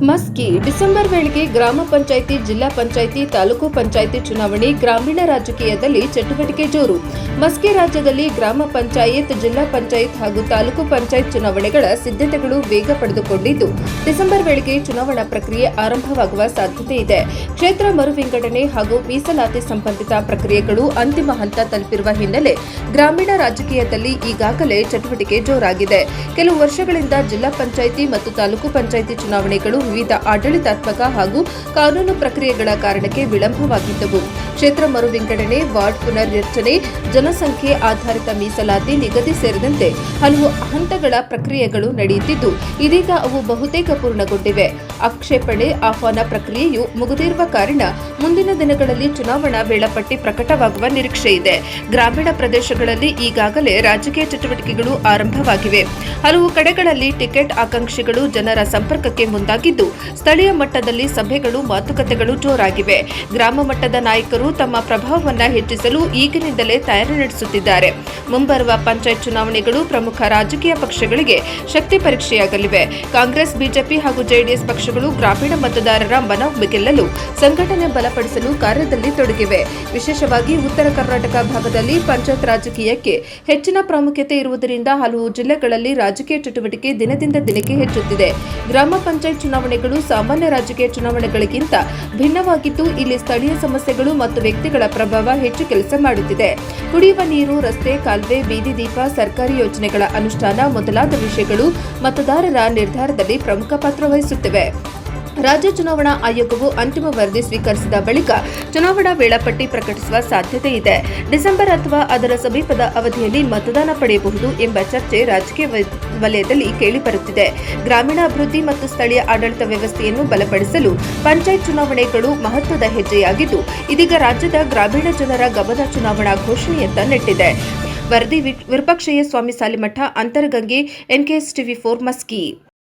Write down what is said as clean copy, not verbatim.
Maski December ವೇಳೆಗೆ ಗ್ರಾಮ ಪಂಚಾಯಿತಿ, ಜಿಲ್ಲಾ ಪಂಚಾಯಿತಿ, ತಾಲೂಕು ಪಂಚಾಯಿತಿ ಚುನಾವಣೆ. ಗ್ರಾಮೀಣ ರಾಜಕೀಯದಲ್ಲಿ ಚಟುವಟಿಕೆ ಜೋರು. ಮಸ್ಕಿ ರಾಜ್ಯದಲ್ಲಿ ಗ್ರಾಮ ಪಂಚಾಯತ್, ಜಿಲ್ಲಾ ಪಂಚಾಯತ್ ಹಾಗೂ ತಾಲೂಕು ಪಂಚಾಯತ್ ಚುನಾವಣೆಗಳ ಸಿದ್ಧತೆಗಳು ವೇಗ ಪಡೆದುಕೊಂಡಿದ್ದು, ಡಿಸೆಂಬರ್ ವೇಳೆಗೆ ಚುನಾವಣಾ ಪ್ರಕ್ರಿಯೆ ಆರಂಭವಾಗುವ ಸಾಧ್ಯತೆ ಇದೆ. ಕ್ಷೇತ್ರ ಮರು ವಿಂಗಡಣೆ ಹಾಗೂ ಮೀಸಲಾತಿ ಸಂಬಂಧಿತ ಪ್ರಕ್ರಿಯೆಗಳು ಅಂತಿಮ ಹಂತ ತಲುಪಿರುವ ಹಿನ್ನೆಲೆ ಗ್ರಾಮೀಣ ರಾಜಕೀಯದಲ್ಲಿ ಈಗಾಗಲೇ ಚಟುವಟಿಕೆ ಜೋರಾಗಿದೆ. ಕೆಲವು ವರ್ಷಗಳಿಂದ ಜಿಲ್ಲಾ ಪಂಚಾಯಿತಿ ಮತ್ತು ತಾಲೂಕು ಪಂಚಾಯಿತಿ ಚುನಾವಣೆಗಳು ವಿವಿಧ ಆಡಳಿತಾತ್ಮಕ ಹಾಗೂ ಕಾನೂನು ಪ್ರಕ್ರಿಯೆಗಳ ಕಾರಣಕ್ಕೆ ವಿಳಂಬವಾಗಿದ್ದವು. ಕ್ಷೇತ್ರ ಮರು ವಿಂಗಡಣೆ, ವಾರ್ಡ್ ಪುನರ್ರಚನೆ, ಜನಸಂಖ್ಯೆ ಆಧಾರಿತ ಮೀಸಲಾತಿ ನಿಗದಿ ಸೇರಿದಂತೆ ಹಲವು ಹಂತಗಳ ಪ್ರಕ್ರಿಯೆಗಳು ನಡೆಯುತ್ತಿದ್ದು, ಇದೀಗ ಅವು ಬಹುತೇಕ ಪೂರ್ಣಗೊಂಡಿವೆ. ಆಕ್ಷೇಪಣೆ ಆಹ್ವಾನ ಪ್ರಕ್ರಿಯೆಯು ಮುಗಿದಿರುವ ಕಾರಣ ಮುಂದಿನ ದಿನಗಳಲ್ಲಿ ಚುನಾವಣಾ ವೇಳಾಪಟ್ಟಿ ಪ್ರಕಟವಾಗುವ ನಿರೀಕ್ಷೆ ಇದೆ. ಗ್ರಾಮೀಣ ಪ್ರದೇಶಗಳಲ್ಲಿ ಈಗಾಗಲೇ ರಾಜಕೀಯ ಚಟುವಟಿಕೆಗಳು ಆರಂಭವಾಗಿವೆ. ಹಲವು ಕಡೆಗಳಲ್ಲಿ ಟಿಕೆಟ್ ಆಕಾಂಕ್ಷಿಗಳು ಜನರ ಸಂಪರ್ಕಕ್ಕೆ ಮುಂದಾಗಿದ್ದು, ಸ್ಥಳೀಯ ಮಟ್ಟದಲ್ಲಿ ಸಭೆಗಳು, ಮಾತುಕತೆಗಳು ಜೋರಾಗಿವೆ. ಗ್ರಾಮ ಮಟ್ಟದ ನಾಯಕರು ತಮ್ಮ ಪ್ರಭಾವವನ್ನು ಹೆಚ್ಚಿಸಲು ಈಗಿನಿಂದಲೇ ತಯಾರಿ ನಡೆಸುತ್ತಿದ್ದಾರೆ. ಮುಂಬರುವ ಪಂಚಾಯತ್ ಚುನಾವಣೆಗಳು ಪ್ರಮುಖ ರಾಜಕೀಯ ಪಕ್ಷಗಳಿಗೆ ಶಕ್ತಿ ಪರೀಕ್ಷೆಯಾಗಲಿವೆ. ಕಾಂಗ್ರೆಸ್, ಬಿಜೆಪಿ ಹಾಗೂ ಜೆಡಿಎಸ್ ಪಕ್ಷಗಳು ಗ್ರಾಮೀಣ ಮತದಾರರ ಮನ ಗೆಲ್ಲಲು ಸಂಘಟನೆ ಬಲಪಡಿಸಲು ಕಾರ್ಯದಲ್ಲಿ ತೊಡಗಿವೆ. ವಿಶೇಷವಾಗಿ ಉತ್ತರ ಕರ್ನಾಟಕ ಭಾಗದಲ್ಲಿ ಪಂಚಾಯತ್ ರಾಜಕೀಯಕ್ಕೆ ಹೆಚ್ಚಿನ ಪ್ರಾಮುಖ್ಯತೆ ಇರುವುದರಿಂದ ಹಲವು ಜಿಲ್ಲೆಗಳಲ್ಲಿ ರಾಜಕೀಯ ಚಟುವಟಿಕೆ ದಿನದಿಂದ ದಿನಕ್ಕೆ ಹೆಚ್ಚುತ್ತಿದೆ. ಗ್ರಾಮ ಪಂಚಾಯತ್ ಚುನಾವಣೆಗಳು ಸಾಮಾನ್ಯ ರಾಜಕೀಯ ಚುನಾವಣೆಗಳಿಗಿಂತ ಭಿನ್ನವಾಗಿದ್ದು, ಇಲ್ಲಿ ಸ್ಥಳೀಯ ಸಮಸ್ಯೆಗಳು ಮತ್ತು ವ್ಯಕ್ತಿಗಳ ಪ್ರಭಾವ ಹೆಚ್ಚು ಕೆಲಸ ಮಾಡುತ್ತಿದೆ. ಕುಡಿಯುವ ನೀರು, ರಸ್ತೆ, ಕಾಲುವೆ, ಬೀದಿ ದೀಪ, ಸರ್ಕಾರಿ ಯೋಜನೆಗಳ ಅನುಷ್ಠಾನ ಮೊದಲಾದ ವಿಷಯಗಳು ಮತದಾರರ ನಿರ್ಧಾರದಲ್ಲಿ ಪ್ರಮುಖ ಪಾತ್ರ ವಹಿಸುತ್ತಿವೆ. ರಾಜ್ಯ ಚುನಾವಣಾ ಆಯೋಗವು ಅಂತಿಮ ವರದಿ ಸ್ವೀಕರಿಸಿದ ಬಳಿಕ ಚುನಾವಣಾ ವೇಳಾಪಟ್ಟಿ ಪ್ರಕಟಿಸುವ ಸಾಧ್ಯತೆ ಇದೆ. ಡಿಸೆಂಬರ್ ಅಥವಾ ಅದರ ಸಮೀಪದ ಅವಧಿಯಲ್ಲಿ ಮತದಾನ ಪಡೆಯಬಹುದು ಎಂಬ ಚರ್ಚೆ ರಾಜಕೀಯ ವಲಯದಲ್ಲಿ ಕೇಳಿಬರುತ್ತಿದೆ. ಗ್ರಾಮೀಣ ಅಭಿವೃದ್ಧಿ ಮತ್ತು ಸ್ಥಳೀಯ ಆಡಳಿತ ವ್ಯವಸ್ಥೆಯನ್ನು ಬಲಪಡಿಸಲು ಪಂಚಾಯತ್ ಚುನಾವಣೆಗಳು ಮಹತ್ವದ ಹೆಜ್ಜೆಯಾಗಿದ್ದು, ಇದೀಗ ರಾಜ್ಯದ ಗ್ರಾಮೀಣ ಜನರ ಗಮನ ಚುನಾವಣಾ ಘೋಷಣೆಯತ್ತ ನೆಟ್ಟಿದೆ. ವರದಿ ವಿರೂಪಾಕ್ಷಯ್ಯ ಸ್ವಾಮಿ ಸಾಲಿಮಠ, ಅಂತರಗಂಗೆ, NKS TV4 ಮಸ್ಕಿ.